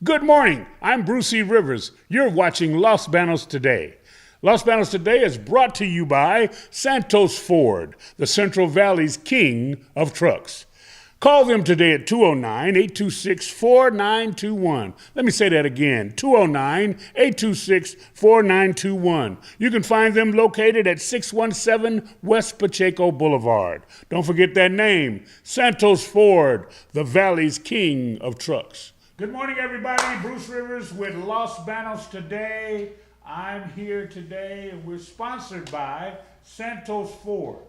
Good morning. I'm Bruce E. Rivers. You're watching Los Banos Today. Los Banos Today is brought to you by Santos Ford, the Central Valley's king of trucks. Call them today at 209-826-4921. Let me say that again, 209-826-4921. You can find them located at 617 West Pacheco Boulevard. Don't forget that name, Santos Ford, the Valley's king of trucks. Good morning, everybody. Bruce Rivers with Los Banos Today. I'm here today, and we're sponsored by Santos Ford,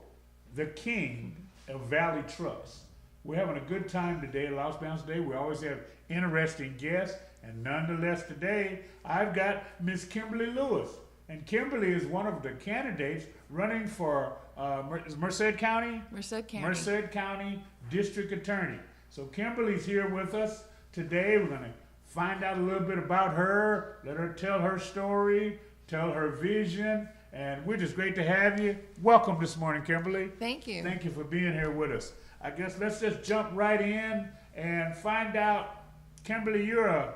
the king of Valley trucks. We're having a good time today at Los Banos Today. We always have interesting guests, and nonetheless today, I've got Miss Kimberly Lewis. And Kimberly is one of the candidates running for Merced County? Merced County. Merced County District Attorney. So Kimberly's here with us today. We're going to find out a little bit about her, let her tell her story, tell her vision, and we're just great to have you. Welcome this morning, Kimberly. Thank you. Thank you for being here with us. I guess let's just jump right in and find out, Kimberly, you're a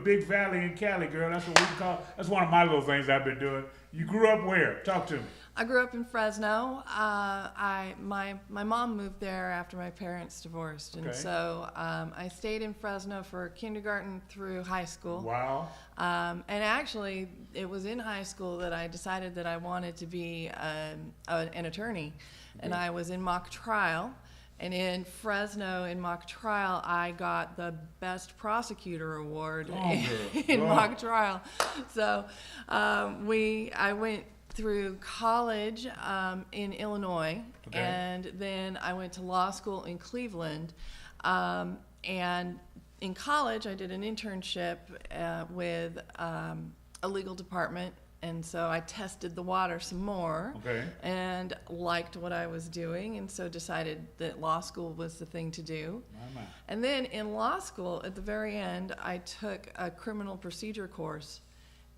big Valley and Cali girl. That's what we call, that's one of my little things I've been doing. You grew up where? Talk to me. I grew up in Fresno. My mom moved there after my parents divorced, and so I stayed in Fresno for kindergarten through high school. Wow. And actually, it was in high school that I decided that I wanted to be an attorney, and I was in mock trial. And in Fresno, in mock trial, I got the Best Prosecutor Award in mock trial. So I went through college in Illinois, and then I went to law school in Cleveland. And in college, I did an internship with a legal department. And so I tested the water some more and liked what I was doing, and so decided that law school was the thing to do. And then in law school, at the very end, I took a criminal procedure course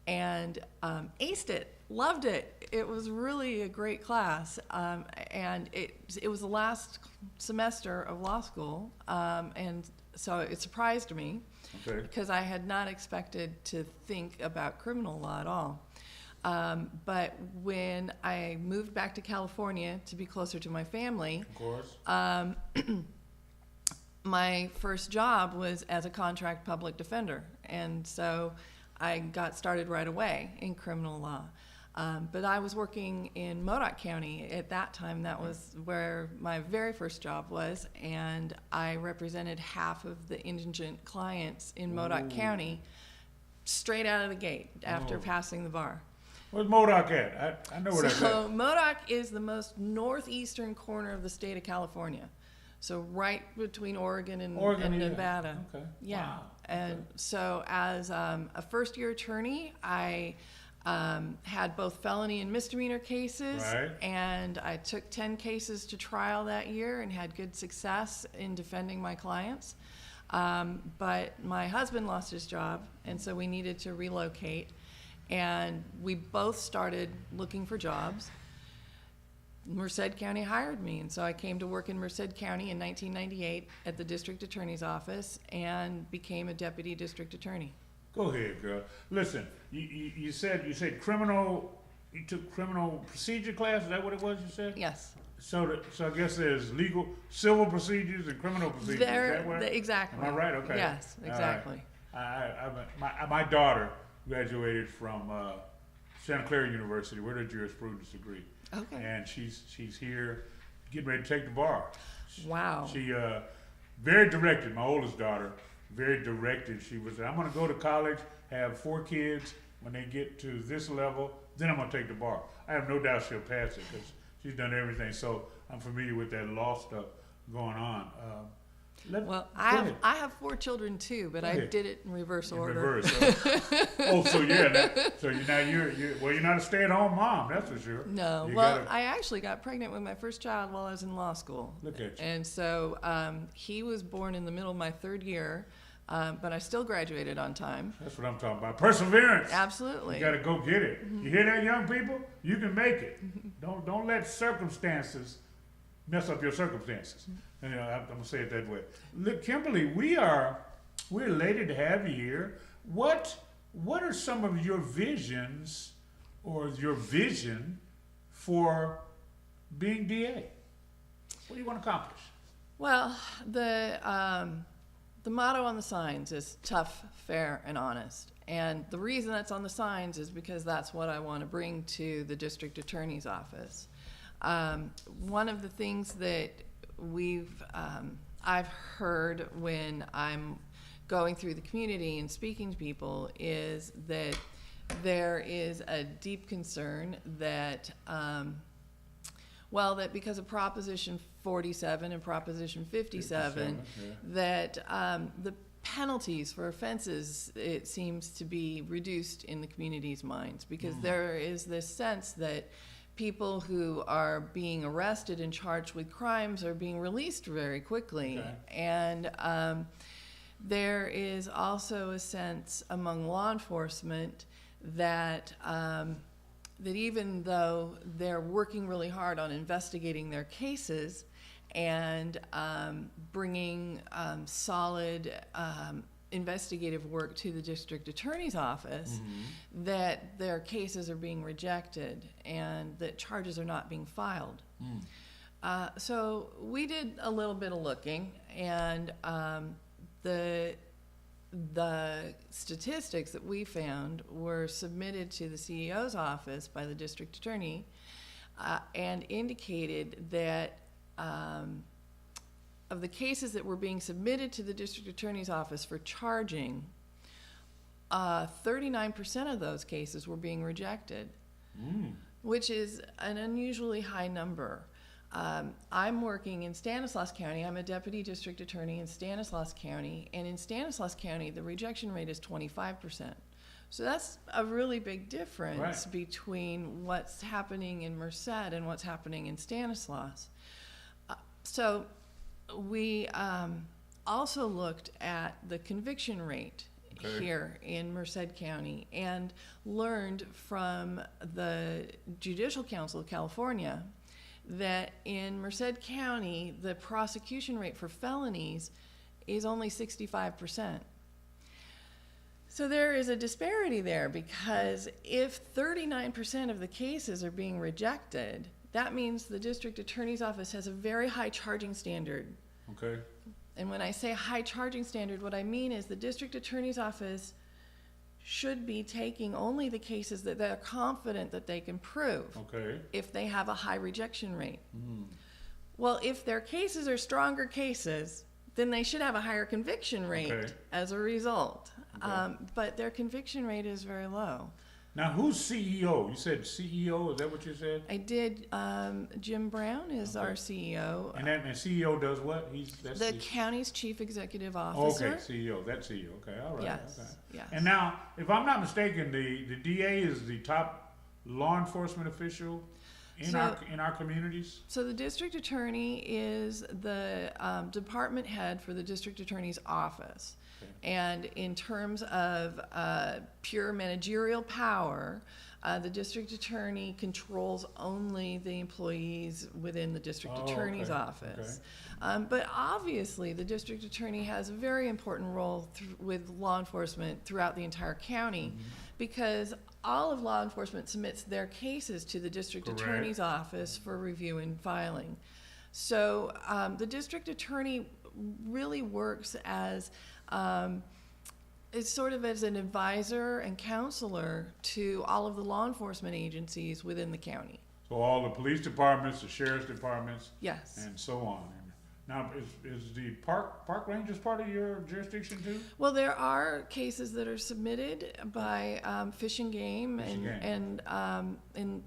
and aced it, loved it. It was really a great class, and it was the last semester of law school, and so it surprised me because I had not expected to think about criminal law at all. But when I moved back to California to be closer to my family, my first job was as a contract public defender. And so I got started right away in criminal law. But I was working in Modoc County at that time. That was where my very first job was. And I represented half of the indigent clients in Modoc County straight out of the gate after passing the bar. Where's Modoc at? I know where that's at. So Modoc is the most northeastern corner of the state of California. So right between Oregon and Nevada. Okay. Yeah. Wow. And so as a first-year attorney, I had both felony and misdemeanor cases. And I took 10 cases to trial that year and had good success in defending my clients. But my husband lost his job, and so we needed to relocate. And we both started looking for jobs. Merced County hired me, and so I came to work in Merced County in 1998 at the district attorney's office and became a deputy district attorney. Go ahead, girl. Listen, you said criminal. You took criminal procedure class. Is that what it was? You said? Yes. So I guess there's civil procedures and criminal procedures. Is that right? Exactly. Am I right? Okay. Yes, exactly. My daughter graduated from Santa Clara University with her jurisprudence degree. Okay. And she's here getting ready to take the bar. Wow. She very directed, my oldest daughter, very directed. She was, I'm going to go to college, have 4 kids. When they get to this level, then I'm going to take the bar. I have no doubt she'll pass it because she's done everything. So I'm familiar with that law stuff going on. I have 4 children too, but I did it in reverse order. So you're not a stay-at-home mom, that's for sure. No, I actually got pregnant with my first child while I was in law school. Look at you. And so he was born in the middle of my 3rd year, but I still graduated on time. That's what I'm talking about. Perseverance. Absolutely. You got to go get it. You hear that, young people? You can make it. Don't let circumstances mess up your circumstances. I'm going to say it that way. Look, Kimberly, we are We're elated to have you here. What are some of your visions or your vision for being DA? What do you want to accomplish? Well, the motto on the signs is tough, fair, and honest. And the reason that's on the signs is because that's what I want to bring to the district attorney's office. One of the things that I've heard when I'm going through the community and speaking to people is that there is a deep concern that, that because of Proposition 47 and Proposition 57, that the penalties for offenses, it seems to be reduced in the community's minds, because there is this sense that people who are being arrested and charged with crimes are being released very quickly. Okay. And there is also a sense among law enforcement that that even though they're working really hard on investigating their cases and bringing solid investigative work to the district attorney's office, that their cases are being rejected and that charges are not being filed. So we did a little bit of looking, and the statistics that we found were submitted to the CEO's office by the district attorney, and indicated that of the cases that were being submitted to the district attorney's office for charging, 39% of those cases were being rejected, which is an unusually high number. I'm working in Stanislaus County. I'm a deputy district attorney in Stanislaus County, and in Stanislaus County, the rejection rate is 25%. So that's a really big difference between what's happening in Merced and what's happening in Stanislaus. So we also looked at the conviction rate here in Merced County and learned from the Judicial Council of California that in Merced County, the prosecution rate for felonies is only 65%. So there is a disparity there, because if 39% of the cases are being rejected, that means the district attorney's office has a very high charging standard. Okay. And when I say high charging standard, what I mean is the district attorney's office should be taking only the cases that they're confident that they can prove, if they have a high rejection rate. Well, if their cases are stronger cases, then they should have a higher conviction rate as a result. But their conviction rate is very low. Now, who's CEO? You said CEO, is that what you said? I did. Jim Brown is our CEO. And that CEO does what? That's the county's chief executive officer. Okay, CEO. That's CEO. Okay, all right. Yes. Okay. Yes. And now, if I'm not mistaken, the DA is the top law enforcement official in our communities. So the district attorney is the department head for the district attorney's office. And in terms of pure managerial power, the district attorney controls only the employees within the district attorney's office. But obviously, the district attorney has a very important role with law enforcement throughout the entire county, because all of law enforcement submits their cases to the district attorney's office for review and filing. So the district attorney really works as is sort of as an advisor and counselor to all of the law enforcement agencies within the county. So all the police departments, the sheriff's departments, yes, and so on. Now, is the park rangers part of your jurisdiction too? Well, there are cases that are submitted by Fish and Game, and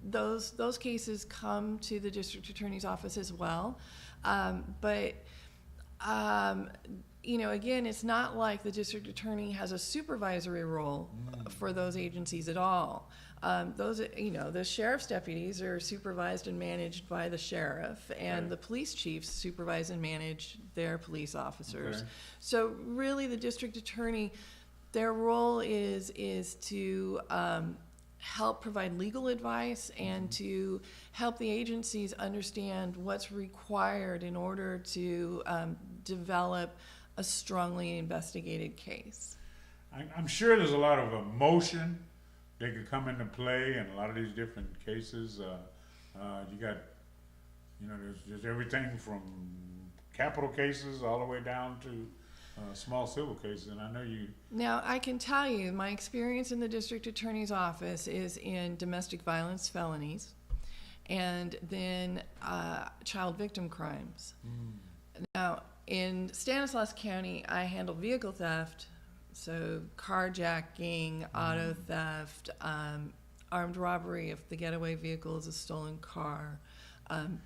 those cases come to the district attorney's office as well. But you know, again, it's not like the district attorney has a supervisory role for those agencies at all. Those, you know, the sheriff's deputies are supervised and managed by the sheriff, and the police chiefs supervise and manage their police officers. So really, the district attorney, their role is to help provide legal advice and to help the agencies understand what's required in order to develop a strongly investigated case. I'm sure there's a lot of emotion that could come into play in a lot of these different cases. You got, there's everything from capital cases all the way down to small civil cases, and I know you. Now, I can tell you, my experience in the district attorney's office is in domestic violence felonies, and then child victim crimes. Now, in Stanislaus County, I handle vehicle theft, so carjacking, auto theft, armed robbery if the getaway vehicle is a stolen car.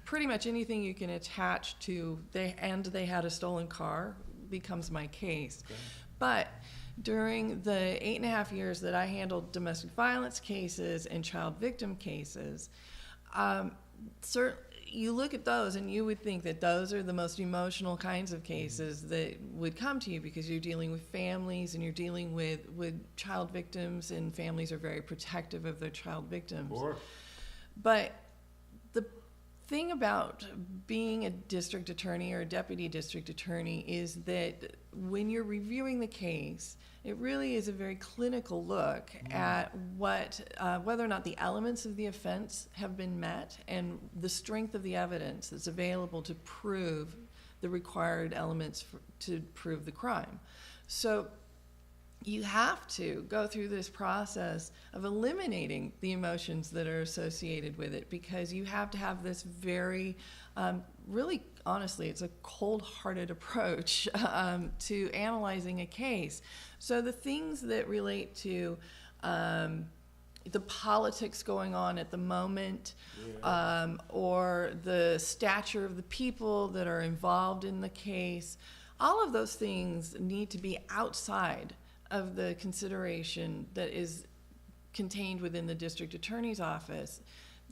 Pretty much anything you can attach to they had a stolen car becomes my case. Okay. But during the 8.5 years that I handled domestic violence cases and child victim cases, you look at those and you would think that those are the most emotional kinds of cases that would come to you, because you're dealing with families and you're dealing with child victims, and families are very protective of their child victims. Sure. But the thing about being a district attorney or a deputy district attorney is that when you're reviewing the case, it really is a very clinical look at whether or not the elements of the offense have been met and the strength of the evidence that's available to prove the required elements to prove the crime. So you have to go through this process of eliminating the emotions that are associated with it, because you have to have this very, really, honestly, it's a cold-hearted approach to analyzing a case. So the things that relate to the politics going on at the moment, or the stature of the people that are involved in the case, all of those things need to be outside of the consideration that is contained within the district attorney's office.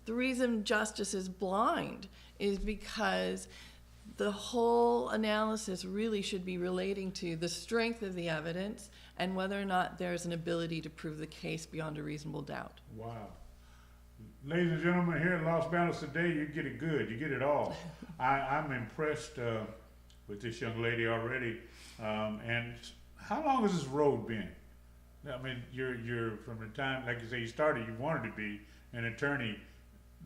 The reason justice is blind is because the whole analysis really should be relating to the strength of the evidence and whether or not there's an ability to prove the case beyond a reasonable doubt. Wow. Ladies and gentlemen, here at Los Banos today, you get it good. You get it all. I'm impressed with this young lady already. And how long has this road been? I mean, you're from the time, like you say, you started, you wanted to be an attorney.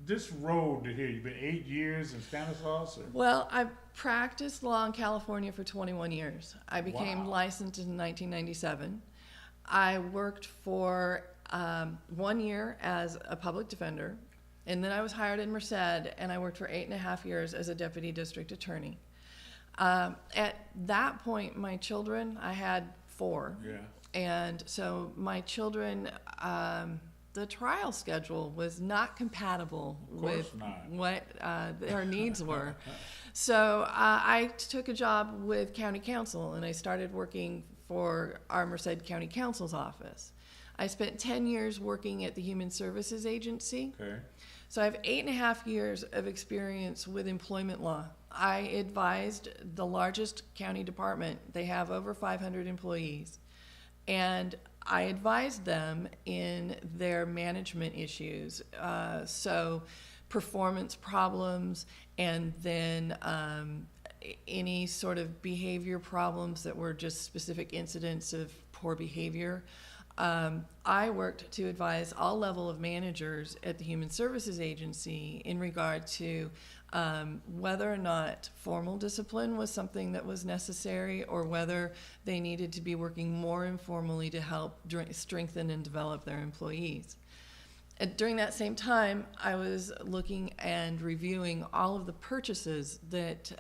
This road here, you've been 8 years in Stanislaus? Or? Well, I've practiced law in California for 21 years. I became licensed in 1997. I worked for 1 year as a public defender, and then I was hired in Merced, and I worked for 8.5 years as a deputy district attorney. At that point, my children, I had 4. Yeah. And so my children, the trial schedule was not compatible with what their needs were. So I took a job with county council, and I started working for our Merced County Council's office. I spent 10 years working at the Human Services Agency. Okay. So I have 8.5 years of experience with employment law. I advised the largest county department. They have over 500 employees. And I advised them in their management issues. So performance problems, and then any sort of behavior problems that were just specific incidents of poor behavior. I worked to advise all level of managers at the Human Services Agency in regard to whether or not formal discipline was something that was necessary, or whether they needed to be working more informally to help strengthen and develop their employees. During that same time, I was looking and reviewing all of the purchases that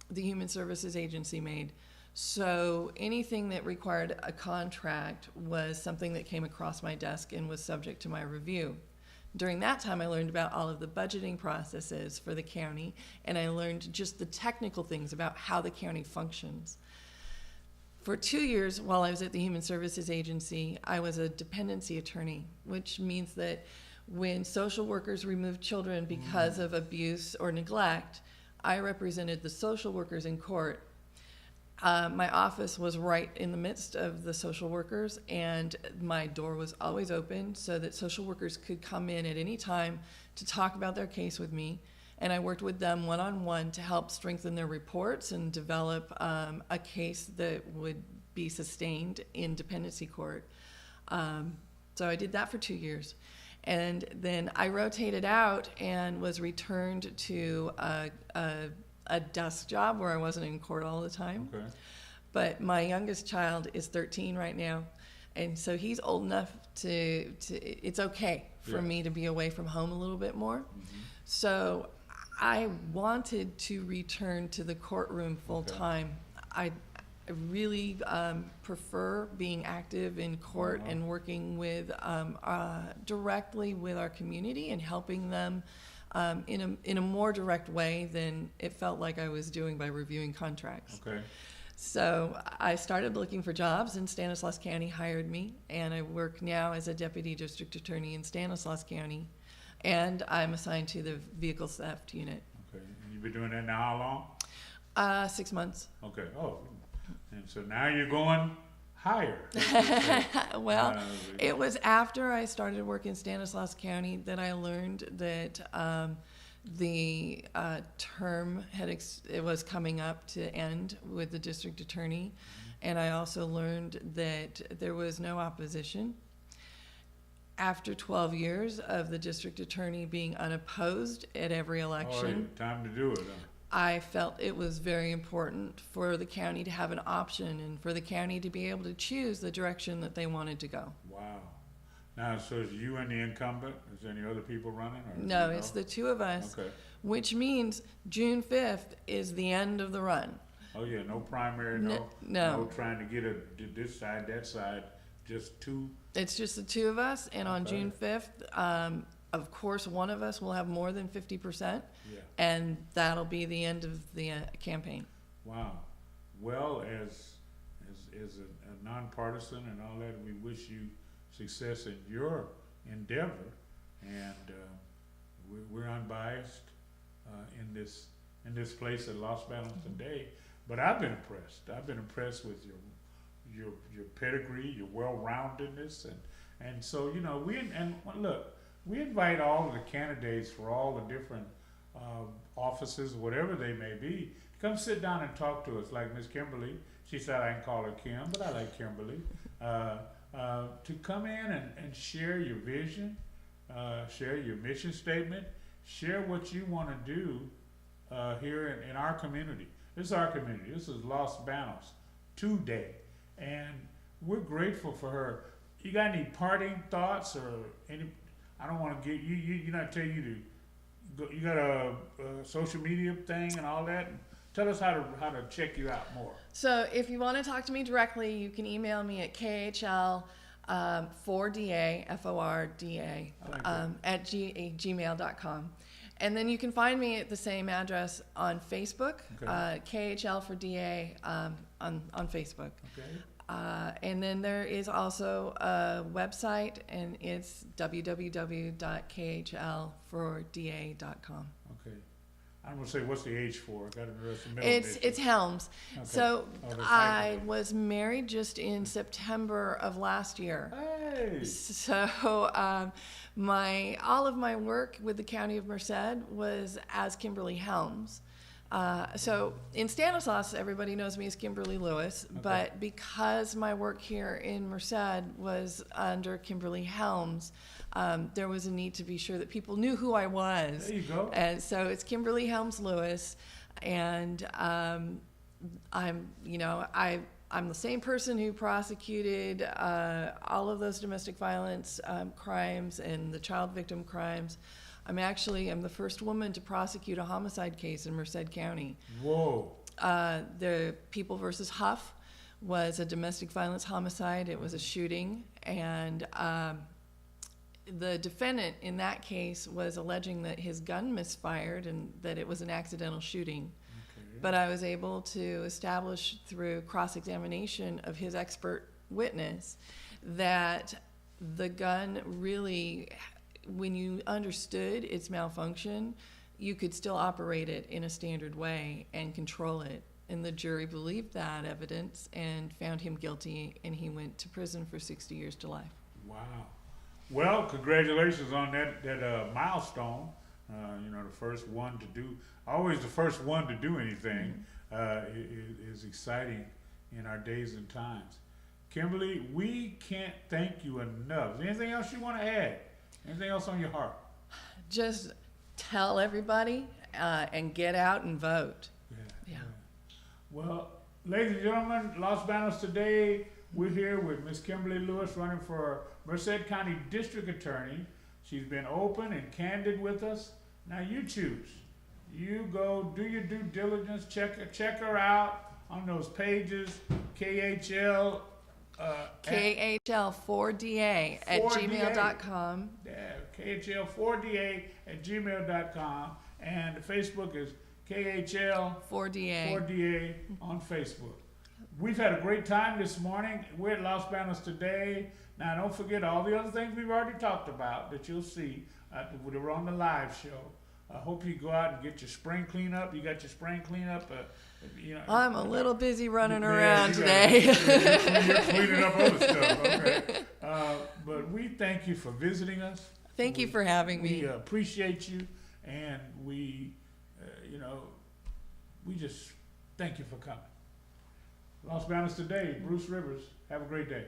the Human Services Agency made. So anything that required a contract was something that came across my desk and was subject to my review. During that time, I learned about all of the budgeting processes for the county, and I learned just the technical things about how the county functions. For 2 years, while I was at the Human Services Agency, I was a dependency attorney, which means that when social workers remove children because of abuse or neglect, I represented the social workers in court. My office was right in the midst of the social workers, and my door was always open so that social workers could come in at any time to talk about their case with me, and I worked with them one-on-one to help strengthen their reports and develop a case that would be sustained in dependency court. So I did that for 2 years. And then I rotated out and was returned to a desk job where I wasn't in court all the time. Okay. But my youngest child is 13 right now. And so he's old enough to it's okay for me to be away from home a little bit more. Mm-hmm. So I wanted to return to the courtroom full time. I really prefer being active in court and working with directly with our community and helping them in a more direct way than it felt like I was doing by reviewing contracts. Okay. So I started looking for jobs, and Stanislaus County hired me, and I work now as a deputy district attorney in Stanislaus County, and I'm assigned to the vehicle theft unit. Okay. And you've been doing that now how long? 6 months. Okay. Oh. And so now you're going higher. Well, it was after I started working in Stanislaus County that I learned that the term it was coming up to end with the district attorney, and I also learned that there was no opposition. After 12 years of the district attorney being unopposed at every election, time to do it. Huh? I felt it was very important for the county to have an option and for the county to be able to choose the direction that they wanted to go. Wow. Now, so is you and the incumbent? Is there any other people running? Or No, it's the two of us, okay. which means June 5th is the end of the run. Oh, yeah, no primary, no trying to get this side, that side, just two? It's just the two of us, and on June 5th, of course, one of us will have more than 50%, and that'll be the end of the campaign. Wow. Well, as a nonpartisan and all that, we wish you success in your endeavor, and we're unbiased in this place at Los Banos today. But I've been impressed. I've been impressed with your pedigree, your well-roundedness, and so we invite all of the candidates for all the different offices, whatever they may be, to come sit down and talk to us. Like Miss Kimberly, she said I can call her Kim, but I like Kimberly. To come in and share your vision, share your mission statement, share what you want to do here in our community. This is our community. This is Los Banos today, and we're grateful for her. You got any parting thoughts or any? I don't want to get you not tell you to go. You got a social media thing and all that. Tell us how to check you out more. So if you want to talk to me directly, you can email me at KHL 4DA FORDA at gmail.com. And then you can find me at the same address on Facebook, KHL for DA on Facebook. Okay. And then there is also a website, and it's www.khlforda.com. Okay. I'm gonna say, what's the H for? I got the middle. It's Helms. Okay. So I was married just in September of last year. Hey. So all of my work with the County of Merced was as Kimberly Helms. So in Stanislaus, everybody knows me as Kimberly Lewis, but because my work here in Merced was under Kimberly Helms, there was a need to be sure that people knew who I was. There you go. And so it's Kimberly Helms Lewis, and I'm the same person who prosecuted all of those domestic violence crimes and the child victim crimes. I'm the first woman to prosecute a homicide case in Merced County. Whoa. The People versus Huff was a domestic violence homicide. It was a shooting, and the defendant in that case was alleging that his gun misfired and that it was an accidental shooting. Okay. But I was able to establish through cross-examination of his expert witness that the gun really, when you understood its malfunction, you could still operate it in a standard way and control it. And the jury believed that evidence and found him guilty, and he went to prison for 60 years to life. Wow. Well, congratulations on that milestone. The first one to do, always the first one to do anything, is exciting in our days and times. Kimberly, we can't thank you enough. Is there anything else you want to add? Anything else on your heart? Just tell everybody and get out and vote. Yeah. Well, ladies and gentlemen, Los Banos today, we're here with Miss Kimberly Lewis running for Merced County District Attorney. She's been open and candid with us. Now you choose. You go do your due diligence, check her out on those pages, KHL. KHL4DA at gmail.com. Yeah, KHL4DA at gmail.com. And Facebook is KHL4DA on Facebook. We've had a great time this morning. We're at Los Banos today. Now, don't forget all the other things we've already talked about that you'll see when we're on the live show. I hope you go out and get your spring cleanup. You got your spring cleanup. I'm a little busy running around today. You're cleaning up other stuff. Okay. But we thank you for visiting us. Thank you for having me. We appreciate you, and we just thank you for coming. Los Banos today, Bruce Rivers. Have a great day.